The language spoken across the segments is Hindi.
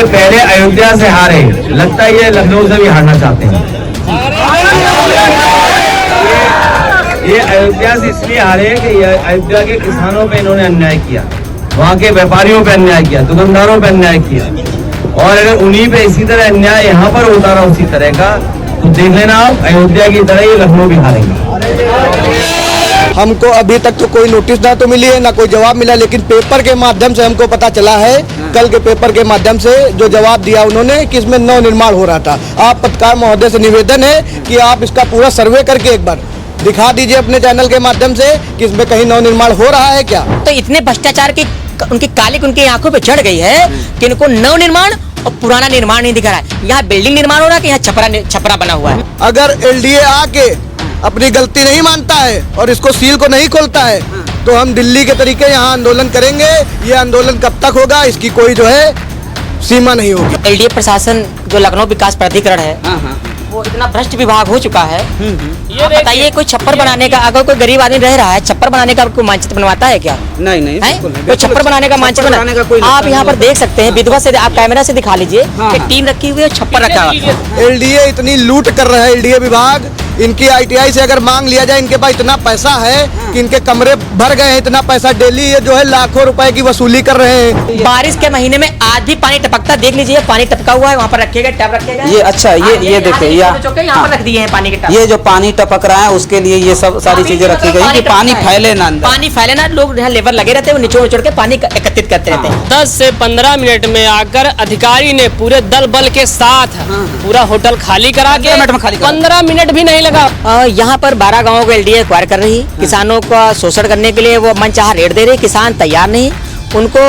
पहले अयोध्या से हारे, लगता है ये लखनऊ से भी हारना चाहते हैं। ये अयोध्या से इसलिए हारे कि अयोध्या के किसानों पे इन्होंने अन्याय किया, वहाँ के व्यापारियों पे अन्याय किया, दुकानदारों पे अन्याय किया, और अगर उन्हीं पे इसी तरह अन्याय यहाँ पर होता रहा उसी तरह का, तो देख लेना आप अयोध्या की तरह ये लखनऊ भी हारेंगे। हमको अभी तक तो कोई नोटिस ना तो मिली है ना कोई जवाब मिला, लेकिन पेपर के माध्यम से हमको पता चला है, कल के पेपर के माध्यम से जो जवाब दिया उन्होंने कि इसमें नव निर्माण हो रहा था। आप पत्रकार महोदय से निवेदन है कि आप इसका पूरा सर्वे करके एक बार दिखा दीजिए अपने चैनल के माध्यम से कि इसमें कहीं नव निर्माण हो रहा है क्या। तो इतने भ्रष्टाचार की उनकी कालिक उनकी आंखों पे चढ़ गई है कि इनको नव निर्माण और पुराना निर्माण नहीं दिखा रहा है। यहाँ बिल्डिंग निर्माण हो रहा है कि यहाँ छपरा बना हुआ है। अगर एलडीए आके अपनी गलती नहीं मानता है और इसको सील को नहीं खोलता है तो हम दिल्ली के तरीके यहाँ आंदोलन करेंगे। ये आंदोलन कब तक होगा इसकी कोई जो है सीमा नहीं होगी। एलडीए प्रशासन जो लखनऊ विकास प्राधिकरण है वो इतना भ्रष्ट विभाग हो चुका है। ये बताइए कोई छप्पर बनाने का, अगर कोई गरीब आदमी रह रहा है, छप्पर बनाने का कोई मानचित्र बनवाता है क्या? नहीं कोई छप्पर बनाने का मानचित्र आप यहाँ पर देख सकते हैं। विधवा से आप कैमरा से दिखा लीजिए कि टीम रखी हुई है, छप्पर रखा हुआ है। एलडीए इतनी लूट कर रहा है, एलडीए विभाग, इनकी आईटीआई से अगर मांग लिया जाए, इनके पास इतना पैसा है कि इनके कमरे भर गए हैं, इतना पैसा डेली ये जो है लाखों रुपए की वसूली कर रहे हैं। बारिश के महीने में आज भी पानी टपकता, देख लीजिए पानी टपका हुआ है, वहाँ पर रखेगा टैप रखेगा। ये अच्छा ये देखिए यहाँ पर रख दिए हैं पानी के टैप। ये जो पानी टपक रहा है उसके लिए ये सब सारी चीजें रखी गई कि पानी फैले ना, पानी फैले ना। लोग यहाँ लेबर लगे रहते हैं, निचोड़ के पानी एकत्रित करते रहते हैं। 10 से 15 मिनट में आकर अधिकारी ने पूरे दल बल के साथ पूरा होटल खाली करा के 15 मिनट भी नहीं लगा। यहाँ पर 12 गाँवों को एलडीए एक्वायर कर रही, किसानों का शोषण करने के लिए वो मनचाहा रेट दे रही। किसान तैयार नहीं, उनको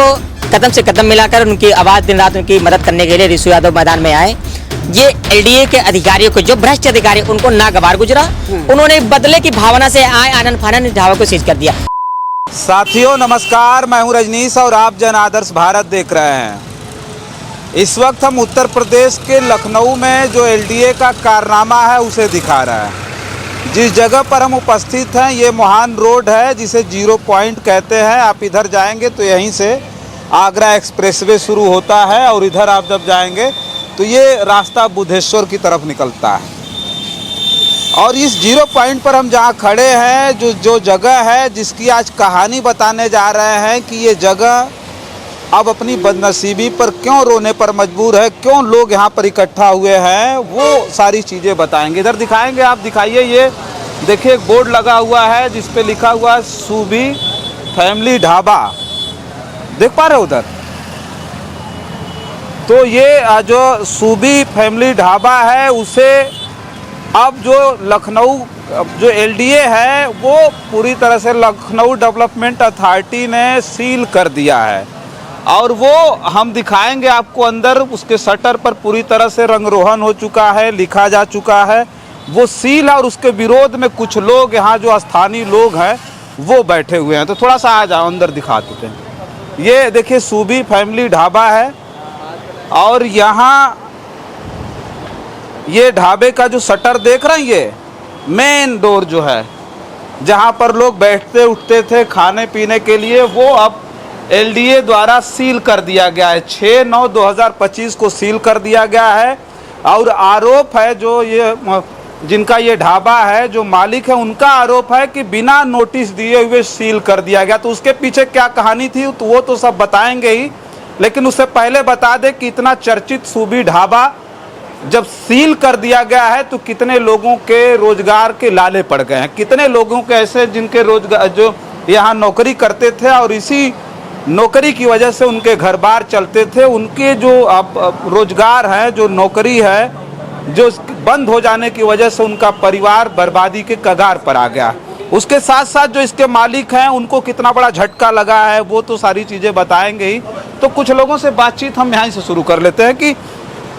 कदम से कदम मिलाकर उनकी आवाज दिन रात उनकी मदद करने के लिए रिशु यादव मैदान में आए। ये एलडीए के अधिकारियों को, जो भ्रष्ट अधिकारी, उनको नागवार गुजरा। उन्होंने बदले की भावना से आए आनंद फानन ढाबा को सीज कर दिया। साथियों नमस्कार, मैं हूं रजनीश और आप जन आदर्श भारत देख रहे हैं। इस वक्त हम उत्तर प्रदेश के लखनऊ में जो एलडीए का कारनामा है उसे दिखा रहे हैं। जिस जगह पर हम उपस्थित हैं ये मोहान रोड है, जिसे 0 पॉइंट कहते हैं। आप इधर जाएंगे तो यहीं से आगरा एक्सप्रेसवे शुरू होता है और इधर आप जब जाएंगे तो ये रास्ता बुद्धेश्वर की तरफ निकलता है। और इस 0 पॉइंट पर हम जहाँ खड़े हैं, जो जगह है जिसकी आज कहानी बताने जा रहे हैं कि ये जगह अब अपनी बदनसीबी पर क्यों रोने पर मजबूर है, क्यों लोग यहाँ पर इकट्ठा हुए हैं, वो सारी चीज़ें बताएंगे। इधर दिखाएंगे, आप दिखाइए। ये देखिए एक बोर्ड लगा हुआ है जिस पे लिखा हुआ है सूबी फैमिली ढाबा, देख पा रहे हो उधर? तो ये जो सूबी फैमिली ढाबा है उसे अब जो लखनऊ जो एलडीए है वो पूरी तरह से लखनऊ डेवलपमेंट अथॉरिटी ने सील कर दिया है। और वो हम दिखाएंगे आपको अंदर। उसके शटर पर पूरी तरह से रंगरोहन हो चुका है, लिखा जा चुका है वो सील है। और उसके विरोध में कुछ लोग यहाँ जो स्थानीय लोग हैं वो बैठे हुए हैं। तो थोड़ा सा आ जाओ, अंदर दिखा देते हैं। ये देखिए सूबी फैमिली ढाबा है और यहाँ ये ढाबे का जो शटर देख रहे हैं, ये मेन डोर जो है जहाँ पर लोग बैठते उठते थे खाने पीने के लिए, वो अब एलडीए द्वारा सील कर दिया गया है। 6/9/2025 को सील कर दिया गया है। और आरोप है जो ये जिनका ये ढाबा है, जो मालिक है, उनका आरोप है कि बिना नोटिस दिए हुए सील कर दिया गया। तो उसके पीछे क्या कहानी थी तो वो तो सब बताएंगे ही, लेकिन उससे पहले बता दें कि इतना चर्चित सूबी ढाबा जब सील कर दिया गया है तो कितने लोगों के रोजगार के लाले पड़ गए हैं। कितने लोगों के ऐसे जिनके रोजगार जो यहाँ नौकरी करते थे और इसी नौकरी की वजह से उनके घर बार चलते थे, उनके जो अब रोजगार है, जो नौकरी है, जो बंद हो जाने की वजह से उनका परिवार बर्बादी के कगार पर आ गया। उसके साथ साथ जो इसके मालिक हैं उनको कितना बड़ा झटका लगा है वो तो सारी चीज़ें बताएंगे ही। तो कुछ लोगों से बातचीत हम यहाँ से शुरू कर लेते हैं कि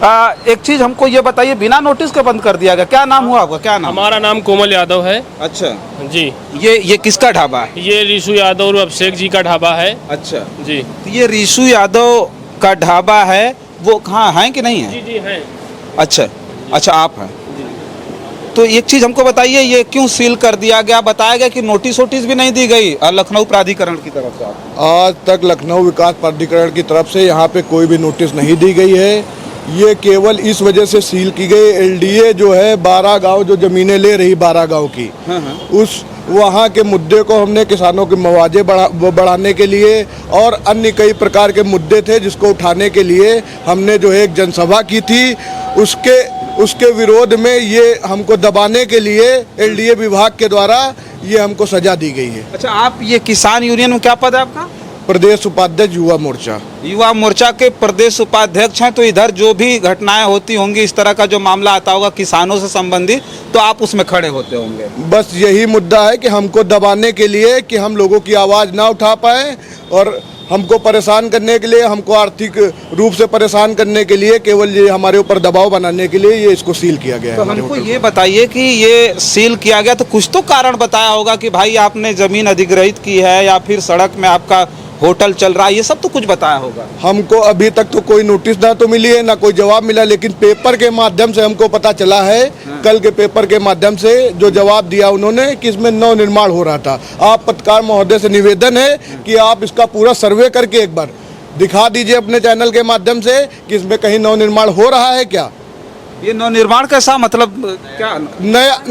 एक चीज़ हमको ये बताइए, बिना नोटिस के बंद कर दिया गया, क्या नाम हुआ आपका? क्या नाम? हमारा नाम कोमल यादव है। अच्छा जी। ये किसका ढाबा है? ये रिशु यादव और अभिषेक जी का ढाबा है। अच्छा जी। तो ये रिशु यादव का ढाबा है, वो कहाँ है कि नहीं है? जी जी है। अच्छा, आप हैं। तो एक चीज़ हमको बताइए, ये क्यों सील कर दिया गया? बताया गया कि नोटिस वोटिस भी नहीं दी गई लखनऊ प्राधिकरण की तरफ से? आज तक लखनऊ विकास प्राधिकरण की तरफ से यहाँ पे कोई भी नोटिस नहीं दी गई है। ये केवल इस वजह से सील की गई, एलडीए जो है 12 गांव जो ज़मीनें ले रही 12 गांव की, उस वहाँ के मुद्दे को हमने किसानों के मुआवजे बढ़ाने के लिए और अन्य कई प्रकार के मुद्दे थे जिसको उठाने के लिए हमने जो है एक जनसभा की थी। उसके विरोध में ये हमको दबाने के लिए एलडीए विभाग के द्वारा ये हमको सजा दी गई है। अच्छा, आप ये किसान यूनियन में क्या पद है आपका? प्रदेश उपाध्यक्ष युवा मोर्चा। युवा मोर्चा के प्रदेश उपाध्यक्ष हैं, तो इधर जो भी घटनाएं होती होंगी, इस तरह का जो मामला आता होगा किसानों से संबंधित, तो आप उसमें खड़े होते होंगे। बस यही मुद्दा है कि हमको दबाने के लिए कि हम लोगों की आवाज़ ना उठा पाए और हमको परेशान करने के लिए, हमको आर्थिक रूप से परेशान करने के लिए, केवल ये हमारे ऊपर दबाव बनाने के लिए ये इसको सील किया गया है। तो हमको ये बताइए कि ये सील किया गया तो कुछ तो कारण बताया होगा कि भाई आपने ज़मीन अधिग्रहित की है या फिर सड़क में आपका होटल चल रहा है, ये सब तो कुछ बताया होगा। हमको अभी तक तो कोई नोटिस ना तो मिली है, ना कोई जवाब मिला, लेकिन पेपर के माध्यम से हमको पता चला है, कल के पेपर के माध्यम से जो जवाब दिया उन्होंने कि इसमें नव निर्माण हो रहा था। आप पत्रकार महोदय से निवेदन है कि आप इसका पूरा सर्वे करके एक बार दिखा दीजिए अपने चैनल के माध्यम से कि इसमें कहीं नव निर्माण हो रहा है क्या। ये नव निर्माण कैसा, मतलब क्या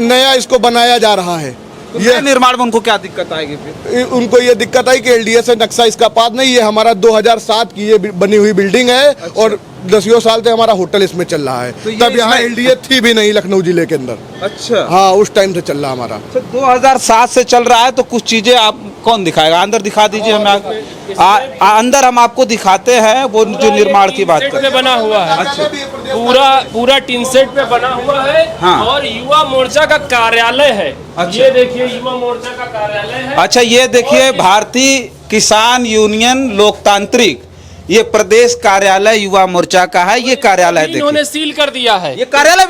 नया इसको बनाया जा रहा है। तो ये निर्माण में उनको क्या दिक्कत आएगी फिर? उनको ये दिक्कत आई कि एलडीए से नक्शा इसका पास नहीं है। हमारा 2007 की ये बनी हुई बिल्डिंग है। अच्छा। और 10 साल से हमारा होटल इसमें चल रहा है। तो तब यहाँ एलडीए थी भी नहीं लखनऊ जिले के अंदर। अच्छा, हाँ, उस टाइम से चल रहा हमारा। अच्छा, 2007 से चल रहा है, तो कुछ चीजें आप कौन दिखाएगा? अंदर दिखा दीजिए हमें। अंदर हम आपको दिखाते हैं वो जो निर्माण की बात पे बना हुआ है। अच्छा, पूरा टीन सेट पे बना हुआ है। हाँ। और युवा मोर्चा का कार्यालय है। अच्छा। ये देखिए युवा मोर्चा का कार्यालय है। अच्छा, ये देखिए भारतीय किसान यूनियन लोकतांत्रिक, ये प्रदेश कार्यालय युवा मोर्चा का है। ये कार्यालय इन्होंने सील कर दिया है। ये कार्यालय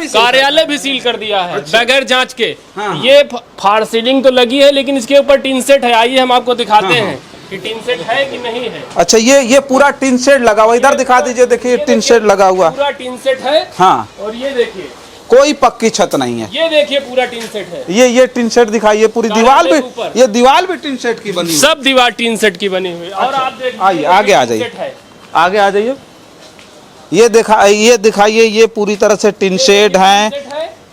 भी सील कर दिया है। अच्छा। बगैर जांच के। हाँ। ये फाड़ सीलिंग तो लगी है, लेकिन इसके ऊपर टीन सेट है। आइए हम आपको दिखाते हैं कि टीन सेट है कि नहीं है। अच्छा, ये पूरा टीन शेड लगा हुआ, इधर दिखा दीजिए। देखिए टीन शेड लगा हुआ, पूरा टीन सेट है। हाँ। और ये देखिए कोई पक्की छत नहीं है। ये देखिए पूरा टीन सेट है। ये टीन शेड दिखाइए। पूरी दीवार भी, ये दीवार भी टीन शेड की बनी हुई। सब दीवार टीन सेट की बनी हुई। और आप देखिए, आइए आगे आ जाइए, आगे आ जाइए। ये दिखाइए, ये पूरी तरह से टीन शेड है।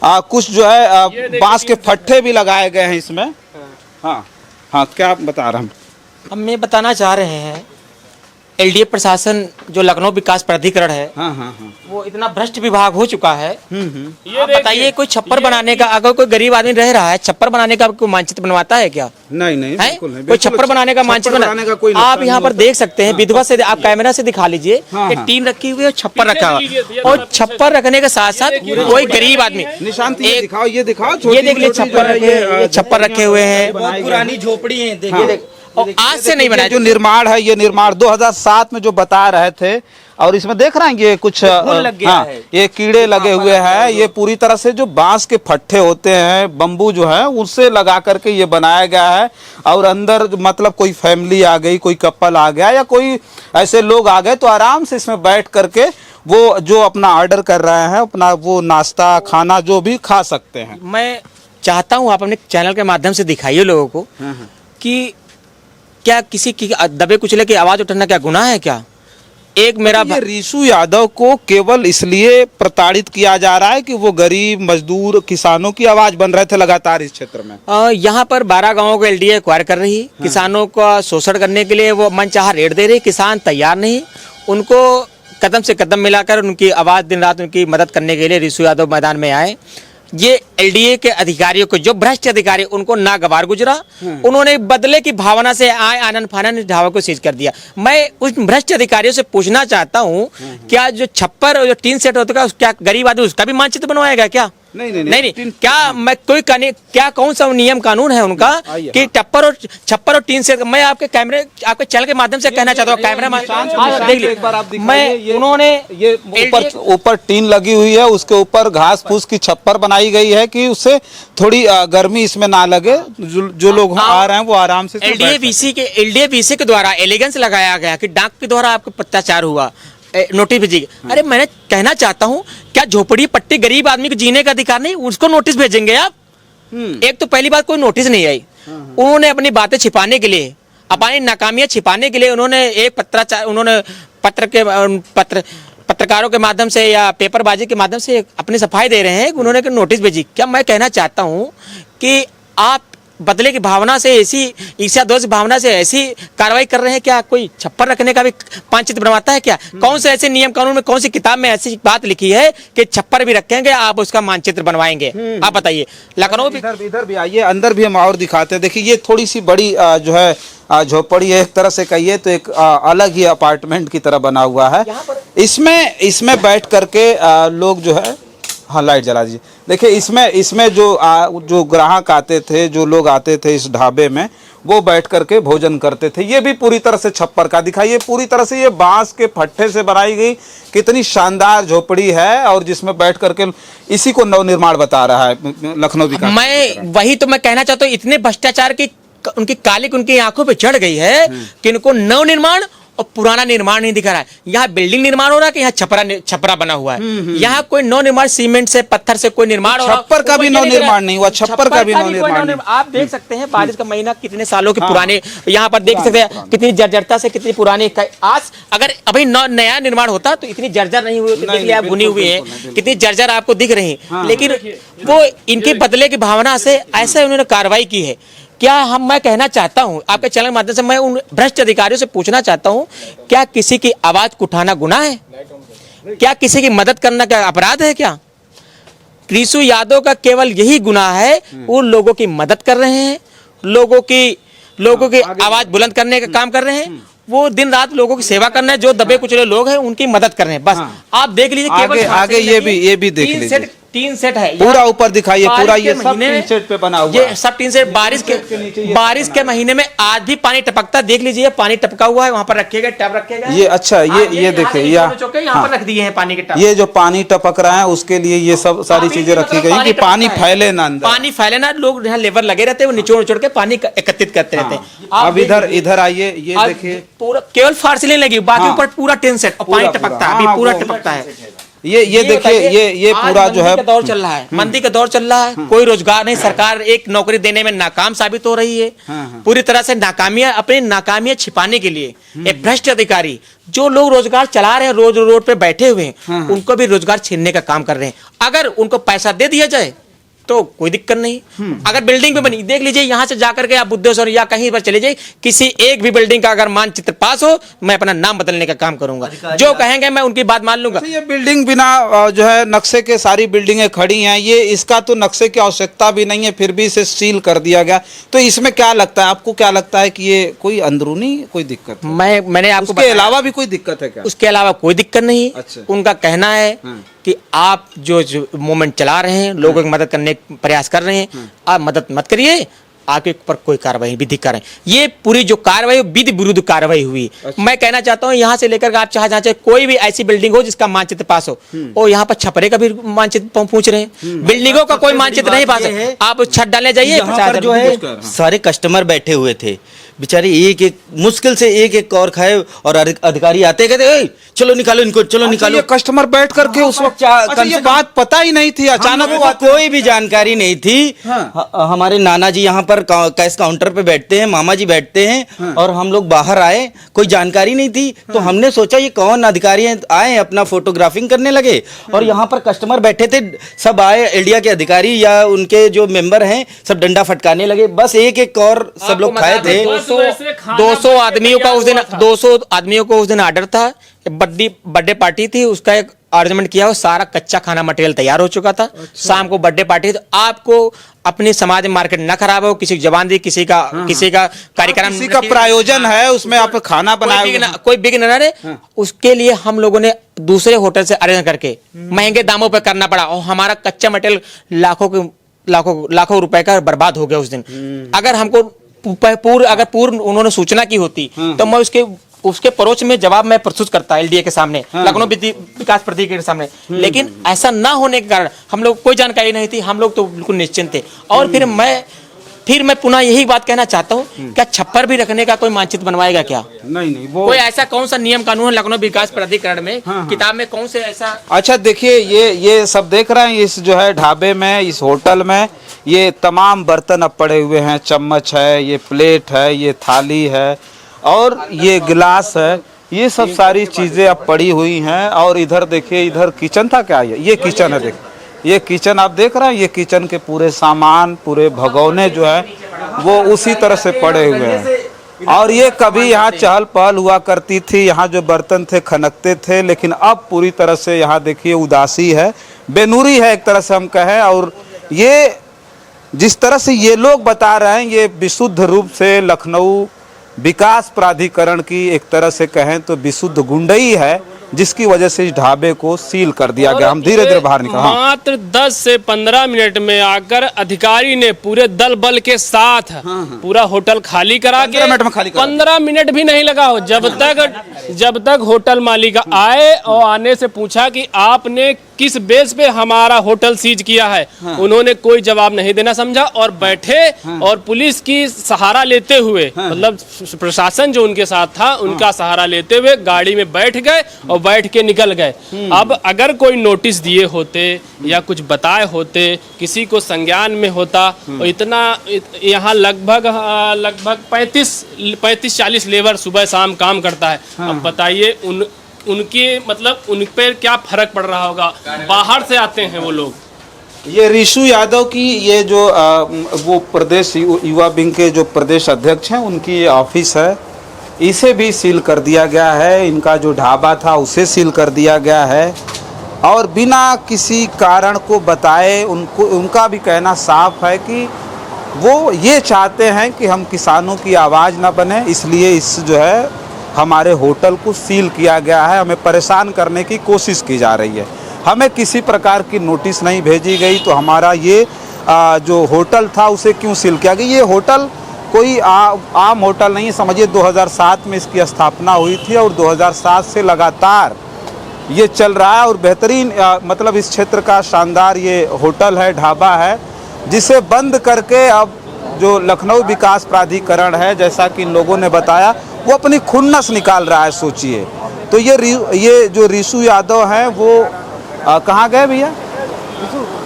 कुछ जो है बांस के फट्टे भी लगाए गए हैं इसमें। हाँ हाँ, क्या आप बता रहे हैं? हम ये बताना चाह रहे हैं, एलडीए प्रशासन जो लखनऊ विकास प्राधिकरण है, हाँ हाँ हाँ, वो इतना भ्रष्ट विभाग हो चुका है। ये आप बताइए, कोई छप्पर बनाने का, अगर कोई गरीब आदमी रह रहा है, छप्पर बनाने का कोई मानचित्र बनवाता है क्या? नहीं नहीं, है? बिल्कुल नहीं। कोई छप्पर बनाने का मानचित्र आप यहाँ पर देख सकते हैं। विधवा से आप कैमरा से दिखा लीजिए, टीन रखी हुई है और छप्पर रखा हुआ है। और छप्पर रखने के साथ साथ कोई गरीब आदमी, निशांत ये दिखाओ, ये देख लीजिए छप्पर रखे हुए हैं। पुरानी झोपड़ी है, देखिए। और आज से नहीं बनाया। जो निर्माण है, ये निर्माण 2007 में जो बता रहे थे, और इसमें देख रहे हैं ये कुछ लग गया है। ये कीड़े लगे हुए हैं। ये पूरी तरह से जो बांस के फट्टे होते हैं, बम्बू जो है, उससे लगा करके ये बनाया गया है। और अंदर मतलब कोई फैमिली आ गई, कोई कपल आ गया या कोई ऐसे लोग आ गए, तो आराम से इसमें बैठ करके वो जो अपना ऑर्डर कर रहे हैं, अपना वो नाश्ता खाना जो भी खा सकते हैं। मैं चाहता हूँ आप अपने चैनल के माध्यम से दिखाइए लोगों को कि क्या किसी की दबे कुचले की आवाज उठाना क्या गुनाह है क्या? एक मेरा ये रीशु यादव को केवल इसलिए प्रताड़ित किया जा रहा है कि वो गरीब मजदूर किसानों की आवाज बन रहे थे लगातार इस क्षेत्र में। यहाँ पर 12 गांवों को एलडीए एक्वायर कर रही है। किसानों का शोषण करने के लिए वो मनचाहा रेट दे रही। किसान तैयार नहीं, उनको कदम से कदम मिलाकर उनकी आवाज दिन रात उनकी मदद करने के लिए रीशु यादव मैदान में आए। ये एलडीए के अधिकारियों को, जो भ्रष्ट अधिकारी, उनको नागवार गुजरा। उन्होंने बदले की भावना से आए आनंद फानन इस ढाबा को सीज कर दिया। मैं उस भ्रष्ट अधिकारियों से पूछना चाहता हूँ, क्या जो छप्पर और जो टीन सेट होता है, क्या गरीब आदमी उसका भी मानचित्र बनवाएगा क्या? नहीं, क्या मैं कोई क्या कौन सा नियम कानून है उनका कि छप्पर और टीन सेट? मैं आपके चैनल के माध्यम से कहना चाहता हूँ, कैमरा देख लीजिए। मैं उन्होंने ये ऊपर टीन लगी हुई है, उसके ऊपर घास फूस की छप्पर बनाई गई है कि उससे थोड़ी गर्मी इसमें ना लगे। जो लोग आ रहे हैं वो आराम से। एलडीए वीसी के द्वारा एलिगेंस लगाया गया कि डाक के द्वारा आपको पत्राचार हुआ। नोटिस भेजिए। अरे मैंने कहना चाहता हूँ, क्या झोपड़ी पट्टी गरीब आदमी को जीने का अधिकार नहीं, उसको नोटिस भेजेंगे आप? एक तो पहली बात कोई नोटिस नहीं आई, उन्होंने अपनी बातें छिपाने के लिए, अपनी नाकामियां छिपाने के लिए उन्होंने एक उन्होंने पत्रकारों के माध्यम से या पेपरबाजी के माध्यम से अपनी सफाई दे रहे हैं, उन्होंने नोटिस भेजी। क्या मैं कहना चाहता हूं कि आप बदले की भावना से, ऐसी ईर्ष्या द्वेष की भावना से ऐसी कार्रवाई कर रहे हैं? क्या कोई छप्पर रखने का भी मानचित्र बनवाता है क्या? कौन से ऐसे नियम कानून में, कौन सी किताब में ऐसी बात लिखी है कि छप्पर भी रखेंगे आप उसका मानचित्र बनवाएंगे? आप बताइए। लखनऊ भी इधर भी आइए, अंदर भी हम और दिखाते हैं। देखिए ये थोड़ी सी बड़ी जो है झोपड़ी है, एक तरह से कहिए तो एक अलग ही अपार्टमेंट की तरह बना हुआ है। इसमें बैठ करके लोग जो है, हाँ लाइट जला दीजिए। देखिए इसमें जो ग्राहक आते थे, जो लोग आते थे इस ढाबे में, वो बैठ करके भोजन करते थे। ये भी पूरी तरह से छप्पर का दिखाइए, पूरी तरह से ये बांस के फट्टे से बनाई गई कितनी शानदार झोपड़ी है, और जिसमें बैठ करके इसी को नवनिर्माण बता रहा है लखनऊ विकास। मैं वही तो मैं कहना चाहता हूँ, इतने भ्रष्टाचार की उनकी कालिक उनकी आंखों पे चढ़ गई है कि इनको नवनिर्माण और पुराना निर्माण नहीं दिखा रहा है। यहाँ बिल्डिंग निर्माण हो रहा है कि यहाँ छपरा बना हुआ है। यहाँ कोई नव निर्माण सीमेंट से, पत्थर से कोई निर्माण हो रहा है। छप्पर का भी नव निर्माण नहीं हुआ, छप्पर का भी नव निर्माण। आप देख सकते हैं बारिश का महीना, कितने सालों के पुराने यहाँ पर देख सकते हैं, कितनी जर्जरता से, कितनी पुरानी। आज अगर अभी नया निर्माण होता तो इतनी जर्जर नहीं हुई, आप बुनी हुई है, कितनी जर्जर आपको दिख रही है। लेकिन वो इनके बदले की भावना से ऐसे उन्होंने कार्रवाई की है। क्या मैं कहना चाहता हूं, आपके चैनल के माध्यम से मैं उन भ्रष्ट अधिकारियों से पूछना चाहता हूं, क्या किसी की आवाज को उठाना गुनाह है? क्या किसी की मदद करना क्या अपराध है? क्या कृषु यादव का केवल यही गुनाह है, वो लोगों की मदद कर रहे हैं, लोगों की आवाज बुलंद करने का काम कर रहे हैं। वो दिन रात लोगों की सेवा करना है, जो दबे कुचले लोग हैं उनकी मदद कर रहे हैं। बस आप देख लीजिए, आगे ये भी देख लीजिए। 3 सेट है, पूरा ऊपर दिखाइए, पूरा ये सब 3 सेट पे बना हुआ है। ये सब 3 सेट। बारिश के महीने में आज भी पानी टपकता, देख लीजिए पानी टपका हुआ है, वहाँ पर रखे गए टब रखे गए। ये अच्छा, ये देखिए यहाँ पर रख दिए हैं पानी के टब। ये जो पानी टपक रहा है उसके लिए ये सब सारी चीजें रखी गई कि पानी फैले ना अंदर, पानी फैले ना। लोग यहाँ लेबर लगे रहते हैं, वो निचोड़ के पानी एकत्रित करते रहते हैं। अब इधर आइए, ये देखिए पूरा केवल फार्सिलिंग लगी, बाकी ऊपर पूरा 10 सेट और पानी टपकता है, अभी पूरा टपकता है। ये देखिए, ये पूरा जो है दौर चल रहा है, मंदी का दौर चल रहा है, कोई रोजगार नहीं, सरकार एक नौकरी देने में नाकाम साबित हो रही है। पूरी तरह से अपनी नाकामियां छिपाने के लिए एक भ्रष्ट अधिकारी, जो लोग रोजगार चला रहे हैं, रोड पे बैठे हुए हैं, उनको भी रोजगार छीनने का काम कर रहे हैं। अगर उनको पैसा दे दिया जाए तो कोई दिक्कत नहीं। अगर बिल्डिंग भी बनी, देख लीजिए यहाँ से जाकर के आप बुद्धेश्वर या कहीं पर चले जाइए, किसी एक भी बिल्डिंग का अगर मानचित्र पास हो, मैं अपना नाम बदलने का काम करूंगा। जो कहेंगे मैं उनकी बात मान लूंगा। ये बिल्डिंग बिना जो है नक्शे के सारी बिल्डिंगें खड़ी हैं, ये इसका तो नक्शे की आवश्यकता भी नहीं है, फिर भी इसे सील कर दिया गया। तो इसमें क्या लगता है आपको, क्या लगता है कि ये कोई अंदरूनी कोई दिक्कत है? मैंने आपको उसके अलावा भी कोई दिक्कत है क्या? उसके अलावा कोई दिक्कत नहीं। अच्छा। उनका कहना है कि आप जो मूवमेंट चला रहे हैं, लोगों की मदद करने का प्रयास कर रहे हैं, आप मदद मत करिए, आपके ऊपर कोई कार्रवाई विधि करें। ये पूरी जो कार्रवाई विधि विरुद्ध कार्रवाई हुई। अच्छा। मैं कहना चाहता हूँ यहाँ से लेकर आप जहाँ चाहे कोई भी ऐसी बिल्डिंग हो जिसका मानचित्र पास हो, और यहाँ पर छपरे का भी मानचित्र पूछ रहे हैं, बिल्डिंगों का कोई मानचित्र नहीं पास है, आप छत डालने जाइए। जो है सारे कस्टमर बैठे हुए थे, बेचारे एक मुश्किल से एक और खाए, और अधिकारी आते कहते चलो निकालो इनको, चलो निकालो। कस्टमर बैठ करके उस वक्त ये बात पता ही नहीं थी, अचानक कोई भी जानकारी नहीं थी। हमारे नाना जी यहाँ पर कैश काउंटर पे बैठते हैं, मामा जी बैठते हैं, और हम लोग बाहर आए, कोई जानकारी नहीं थी। तो हमने सोचा ये कौन अधिकारी आए, अपना फोटोग्राफिंग करने लगे, और यहाँ पर कस्टमर बैठे थे, सब आए, इंडिया के अधिकारी या उनके जो मेंबर हैं सब डंडा फटकाने लगे। बस एक और सब लोग खाए थे। 200 आदमियों का उस दिन ऑर्डर था, बर्थडे पार्टी थी, उसका एक अरेंजमेंट किया, वो सारा कच्चा खाना मटेरियल तैयार हो चुका था। अच्छा। शाम को बर्थडे पार्टी, तो आपको अपनी समाज में मार्केट न खराब हो, किसी की जबान दी, किसी का कार्यक्रम, किसी का प्रायोजन है, उसमें आप खाना बनाए, कोई बिग न रहे, उसके लिए हम लोगों ने दूसरे होटल से अरेंज करके महंगे दामों पर करना पड़ा, और हमारा कच्चा मटेरियल लाखों रुपए का बर्बाद हो गया उस दिन। अगर हमको पूर्व उन्होंने सूचना की होती तो मैं उसके परोक्ष में जवाब मैं प्रस्तुत करता एलडीए के सामने, लखनऊ विकास प्राधिकरण के सामने। लेकिन ऐसा ना होने के कारण हम लोग कोई जानकारी नहीं थी, हम लोग तो बिल्कुल निश्चिंत थे। और फिर मैं फिर मैं पुनः यही बात कहना चाहता हूँ, क्या छप्पर भी रखने का कोई मानचित्र बनवाएगा क्या? नहीं वो कोई ऐसा कौन सा नियम कानून है लखनऊ विकास प्राधिकरण में, किताब में कौन से ऐसा? अच्छा देखिए, ये सब देख रहे हैं, इस जो है ढाबे में, इस होटल में ये तमाम बर्तन अब पड़े हुए हैं। चम्मच है, ये प्लेट है, ये थाली है और ये गिलास है, ये सब सारी चीज़ें अब पड़ी हुई हैं। और इधर देखिए, इधर किचन था क्या? ये किचन है, देखिए ये किचन आप देख रहे हैं। ये किचन के पूरे सामान, पूरे भगोने जो है वो उसी तरह से पड़े हुए हैं। और ये कभी यहाँ चहल पहल हुआ करती थी, यहाँ जो बर्तन थे खनकते थे, लेकिन अब पूरी तरह से यहाँ देखिए उदासी है, बेनूरी है एक तरह से हम कहें। और ये जिस तरह से ये लोग बता रहे हैं, ये विशुद्ध रूप से लखनऊ विकास प्राधिकरण की एक तरह से कहें तो विशुद्ध गुंडई है, जिसकी वजह से इस ढाबे को सील कर दिया गया। हम धीरे धीरे बाहर निकल। मात्र 10 से 15 मिनट में आकर अधिकारी ने पूरे दल बल के साथ पूरा होटल खाली करा के 15 मिनट भी नहीं लगा हो, जब तक होटल मालिक आए और आने से पूछा कि आपने किस बेस पे हमारा होटल सीज किया है, उन्होंने कोई जवाब नहीं देना समझा और बैठे और पुलिस की सहारा लेते हुए, मतलब प्रशासन जो उनके साथ था उनका सहारा लेते हुए गाड़ी में बैठ गए और बैठ के निकल गए। अब अगर कोई नोटिस दिए होते या कुछ बताए होते, किसी को संज्ञान में होता, और इतना यहाँ लगभग 35-40 लेबर सुबह शाम काम करता है। अब बताइए उनके मतलब उन पर क्या फर्क पड़ रहा होगा, बाहर से आते हैं वो लोग। ये ऋषु यादव की ये जो वो प्रदेश युवा विंग के जो प्रदेश अध्यक्ष हैं, उनकी ये ऑफिस है, इसे भी सील कर दिया गया है। इनका जो ढाबा था उसे सील कर दिया गया है और बिना किसी कारण को बताए उनका भी कहना साफ है कि वो ये चाहते हैं कि हम किसानों की आवाज़ ना बने, इसलिए इस जो है हमारे होटल को सील किया गया है। हमें परेशान करने की कोशिश की जा रही है। हमें किसी प्रकार की नोटिस नहीं भेजी गई, तो हमारा ये जो होटल था उसे क्यों सील किया गया? ये होटल कोई आम होटल नहीं, समझिए 2007 में इसकी स्थापना हुई थी और 2007 से लगातार ये चल रहा है और बेहतरीन मतलब इस क्षेत्र का शानदार ये होटल है, ढाबा है, जिसे बंद करके अब जो लखनऊ विकास प्राधिकरण है, जैसा कि इन लोगों ने बताया, वो अपनी खुन्नस निकाल रहा है। सोचिए तो ये जो ऋषु यादव हैं वो कहाँ गए भैया?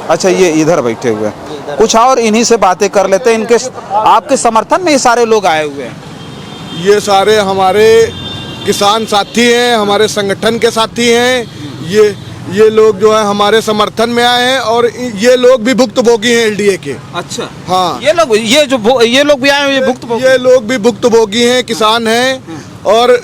अच्छा, ये इधर बैठे हुए हैं। कुछ और इन्हीं से बातें कर लेते हैं। इनके आपके समर्थन में ये सारे लोग आए हुए हैं? ये सारे हमारे किसान साथी हैं, हमारे संगठन के साथी हैं। ये लोग जो है हमारे समर्थन में आए हैं और ये लोग भी भुक्तभोगी हैं एलडीए के। अच्छा, हाँ, ये लोग भी आए हैं, ये भुक्तभोगी, ये लोग भी भुक्तभोगी हैं, किसान हैं। और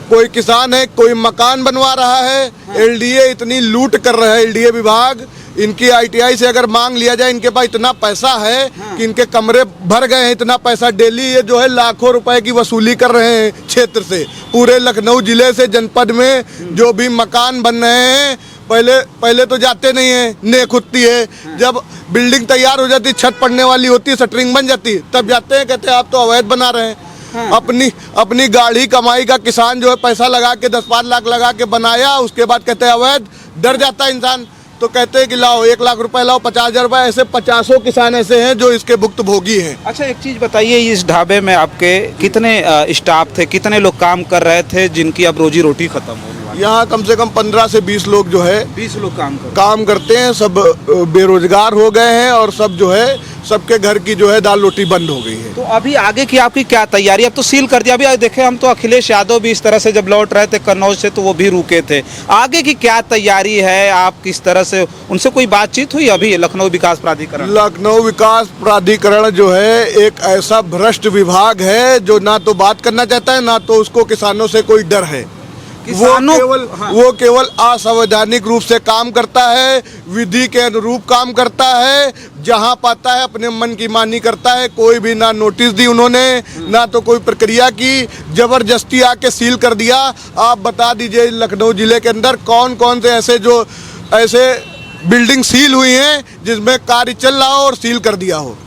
कोई किसान है, कोई मकान बनवा रहा है। एलडीए इतनी लूट कर रहा है, एलडीए विभाग। इनकी आईटीआई से अगर मांग लिया जाए, इनके पास इतना पैसा है कि इनके कमरे भर गए हैं। इतना पैसा डेली ये जो है लाखों रुपए की वसूली कर रहे हैं क्षेत्र से। पूरे लखनऊ जिले से जनपद में जो भी मकान बन रहे हैं, पहले तो जाते नहीं है, नेक होती है। जब बिल्डिंग तैयार हो जाती, छत पड़ने वाली होती, शटरिंग बन जाती, तब जाते हैं, कहते हैं आप तो अवैध बना रहे हैं। अपनी गाढ़ी कमाई का किसान जो है पैसा लगा के 10-5 लाख लगा के बनाया, उसके बाद कहते हैं अवैध। डर जाता है इंसान, तो कहते हैं कि लाओ 1 लाख रुपए लाओ, 50,000 रुपए। ऐसे 50 किसान ऐसे हैं जो इसके भुक्तभोगी हैं। अच्छा, एक चीज़ बताइए, इस ढाबे में आपके कितने स्टाफ थे, कितने लोग काम कर रहे थे जिनकी अब रोजी रोटी खत्म होने वाली? यहाँ कम से कम 15 से 20 लोग जो है 20 लोग काम करते हैं। सब बेरोजगार हो गए हैं और सब जो है सबके घर की जो है दाल रोटी बंद हो गई है। तो अभी आगे की आपकी क्या तैयारी? अब तो सील कर दिया। अभी देखे हम तो अखिलेश यादव भी इस तरह से जब लौट रहे थे कन्नौज से, तो वो भी रुके थे। आगे की क्या तैयारी है? आप किस तरह से उनसे कोई बातचीत हुई अभी? लखनऊ विकास प्राधिकरण, लखनऊ विकास प्राधिकरण जो है एक ऐसा भ्रष्ट विभाग है जो ना तो बात करना चाहता है, ना तो उसको किसानों से कोई डर है। वो केवल असंवैधानिक रूप से काम करता है, विधि के अनुरूप काम करता है, जहां पाता है अपने मन की मानी करता है। कोई भी ना नोटिस दी उन्होंने, ना तो कोई प्रक्रिया की, जबरदस्ती आके सील कर दिया। आप बता दीजिए लखनऊ जिले के अंदर कौन कौन से ऐसे बिल्डिंग सील हुई हैं जिसमें कार्य चल रहा हो और सील कर दिया हो।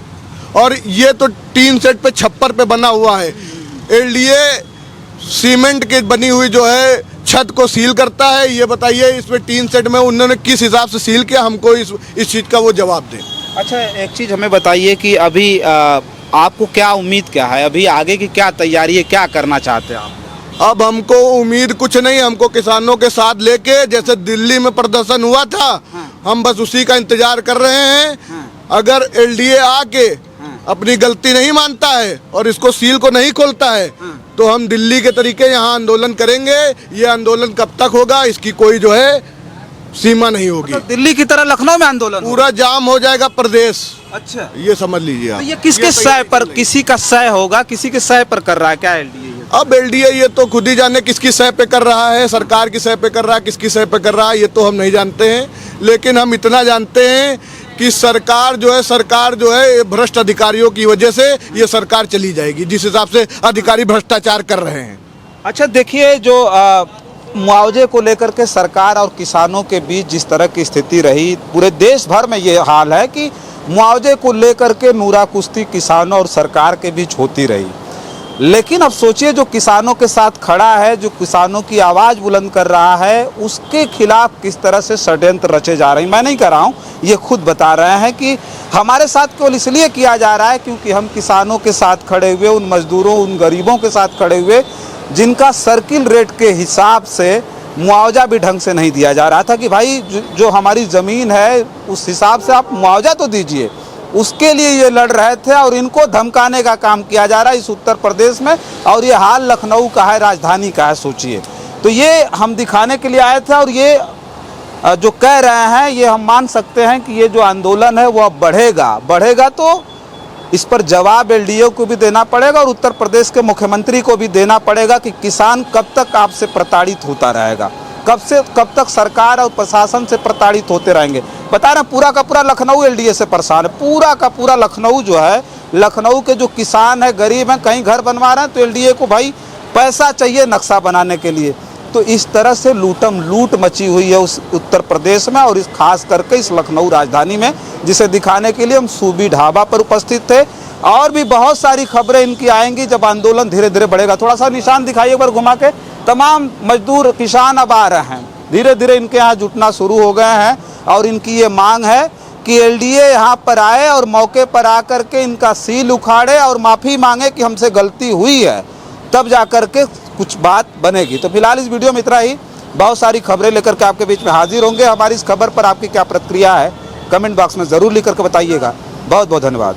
और ये तो टीन सेट पे, छप्पर पे बना हुआ है। एलडीए सीमेंट की बनी हुई जो है छत को सील करता है। ये बताइए इसमें टीन सेट में उन्होंने किस हिसाब से सील किया, हमको इस चीज़ का वो जवाब दें। अच्छा, एक चीज़ हमें बताइए कि अभी आपको क्या उम्मीद क्या है, अभी आगे की क्या तैयारी है, क्या करना चाहते हैं आप? अब हमको उम्मीद कुछ नहीं, हमको किसानों के साथ लेके जैसे दिल्ली में प्रदर्शन हुआ था, हम बस उसी का इंतजार कर रहे हैं। अगर एलडीए आके अपनी गलती नहीं मानता है और इसको सील को नहीं खोलता है तो हम दिल्ली के तरीके यहाँ आंदोलन करेंगे। ये आंदोलन कब तक होगा इसकी कोई जो है सीमा नहीं होगी। तो दिल्ली की तरह लखनऊ में आंदोलन पूरा जाम हो जाएगा प्रदेश। अच्छा, ये समझ लीजिए आप। तो ये किसके सह पर, किसी का सह होगा, किसी के सह पर कर रहा है क्या एलडीए? अब एलडीए ये तो खुद ही जाने किसकी सह पे कर रहा है, सरकार की सह पे कर रहा है, किसकी सह पे कर रहा है, ये तो हम नहीं जानते हैं। लेकिन हम इतना जानते हैं कि सरकार जो है भ्रष्ट अधिकारियों की वजह से ये सरकार चली जाएगी, जिस हिसाब से अधिकारी भ्रष्टाचार कर रहे हैं। अच्छा, देखिए जो मुआवजे को लेकर के सरकार और किसानों के बीच जिस तरह की स्थिति रही, पूरे देश भर में ये हाल है कि मुआवजे को लेकर के नूरा कुश्ती किसानों और सरकार के बीच होती रही। लेकिन अब सोचिए, जो किसानों के साथ खड़ा है, जो किसानों की आवाज़ बुलंद कर रहा है, उसके खिलाफ किस तरह से षड्यंत्र रचे जा रहे हैं। मैं नहीं कर रहा हूँ, ये खुद बता रहे हैं कि हमारे साथ केवल इसलिए किया जा रहा है क्योंकि हम किसानों के साथ खड़े हुए, उन मजदूरों, उन गरीबों के साथ खड़े हुए जिनका सर्किल रेट के हिसाब से मुआवजा भी ढंग से नहीं दिया जा रहा था कि भाई जो हमारी ज़मीन है उस हिसाब से आप मुआवजा तो दीजिए। उसके लिए ये लड़ रहे थे और इनको धमकाने का काम किया जा रहा है इस उत्तर प्रदेश में। और ये हाल लखनऊ का है, राजधानी का है, सोचिए। तो ये हम दिखाने के लिए आए थे और ये जो कह रहे हैं ये हम मान सकते हैं कि ये जो आंदोलन है वो अब बढ़ेगा तो इस पर जवाब एलडीए को भी देना पड़ेगा और उत्तर प्रदेश के मुख्यमंत्री को भी देना पड़ेगा कि किसान कब तक आपसे प्रताड़ित होता रहेगा, कब तक सरकार और प्रशासन से प्रताड़ित होते रहेंगे। बता रहे पूरा का पूरा लखनऊ एलडीए से परेशान है, पूरा का पूरा लखनऊ जो है, लखनऊ के जो किसान है, गरीब हैं, कहीं घर बनवा रहे हैं तो एलडीए को भाई पैसा चाहिए नक्शा बनाने के लिए। तो इस तरह से लूट मची हुई है उस उत्तर प्रदेश में और इस खास करके इस लखनऊ राजधानी में, जिसे दिखाने के लिए हम सूबी ढाबा पर उपस्थित थे। और भी बहुत सारी खबरें इनकी आएंगी जब आंदोलन धीरे धीरे बढ़ेगा। थोड़ा सा निशान दिखाइए एक बार घुमा के। तमाम मजदूर किसान अब आ रहे हैं, धीरे धीरे इनके यहाँ जुटना शुरू हो गए हैं और इनकी ये मांग है कि एलडीए यहाँ पर आए और मौके पर आकर के इनका सील उखाड़े और माफ़ी मांगे कि हमसे गलती हुई है, तब जा कर के कुछ बात बनेगी। तो फिलहाल इस वीडियो में इतना ही। बहुत सारी खबरें लेकर के आपके बीच में हाजिर होंगे। हमारी इस खबर पर आपकी क्या प्रतिक्रिया है कमेंट बॉक्स में ज़रूर लिख करके बताइएगा। बहुत बहुत धन्यवाद।